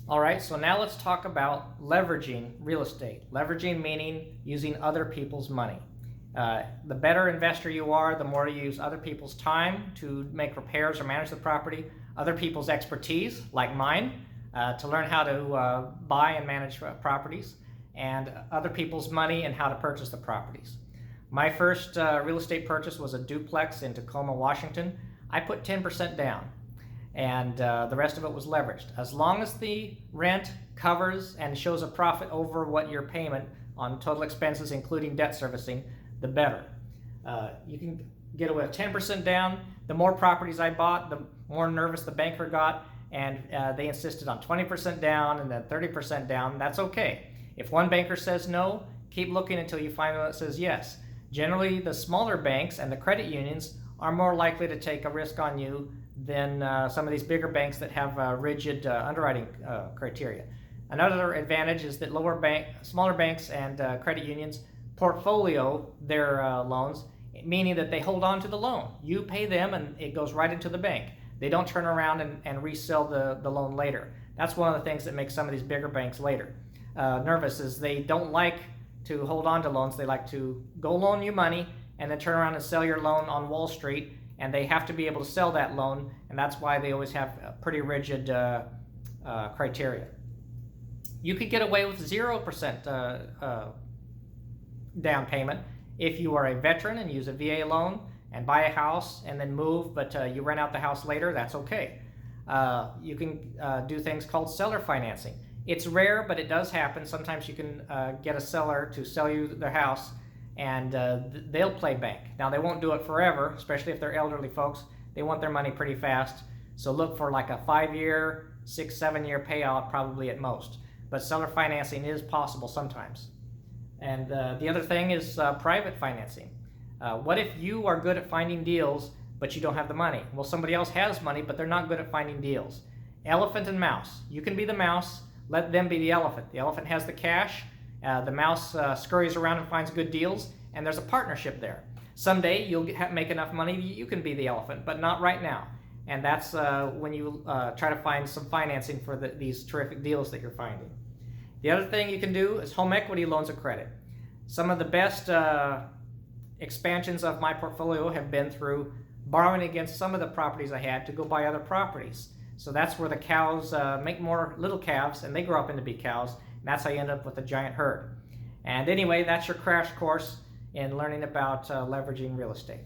All right, so now let's talk about leveraging real estate. Leveraging meaning using other people's money. The better investor you are, the more you use other people's time to make repairs or manage the property, other people's expertise, like mine, to learn how to buy and manage properties, and other people's money and how to purchase the properties. My first real estate purchase was a duplex in Tacoma, Washington. I put 10% down, and the rest of it was leveraged. As long as the rent covers and shows a profit over what your payment on total expenses, including debt servicing, the better. You can get away with 10% down. The more properties I bought, the more nervous the banker got, and they insisted on 20% down and then 30% down. That's okay. If one banker says no, keep looking until you find one that says yes. Generally, the smaller banks and the credit unions are more likely to take a risk on you than some of these bigger banks that have rigid underwriting criteria. Another advantage is that smaller banks and credit unions portfolio their loans, meaning that they hold on to the loan. You pay them and it goes right into the bank. They don't turn around and resell the loan later. That's one of the things that makes some of these bigger banks later nervous, is they don't like to hold on to loans. They like to go loan you money and then turn around and sell your loan on Wall Street, and they have to be able to sell that loan, and that's why they always have pretty rigid criteria. You could get away with 0% down payment if you are a veteran and use a VA loan and buy a house and then move, but you rent out the house later. That's okay. You can do things called seller financing. It's rare, but it does happen. Sometimes you can get a seller to sell you their house, and they'll play bank. Now, they won't do it forever, especially if they're elderly folks. They want their money pretty fast, so look for like a 5-year, 6-7 year payout probably at most. But seller financing is possible sometimes. And the other thing is private financing. What if you are good at finding deals, but you don't have the money? Well, somebody else has money, but they're not good at finding deals. Elephant and mouse. You can be the mouse, let them be the elephant. The elephant has the cash, the mouse scurries around and finds good deals, and there's a partnership there. Someday you'll make enough money you can be the elephant, but not right now. And that's when you try to find some financing for these terrific deals that you're finding. The other thing you can do is home equity loans of credit. Some of the best expansions of my portfolio have been through borrowing against some of the properties I had to go buy other properties. So that's where the cows make more little calves, and they grow up into big cows, and that's how you end up with a giant herd. And anyway, that's your crash course in learning about leveraging real estate.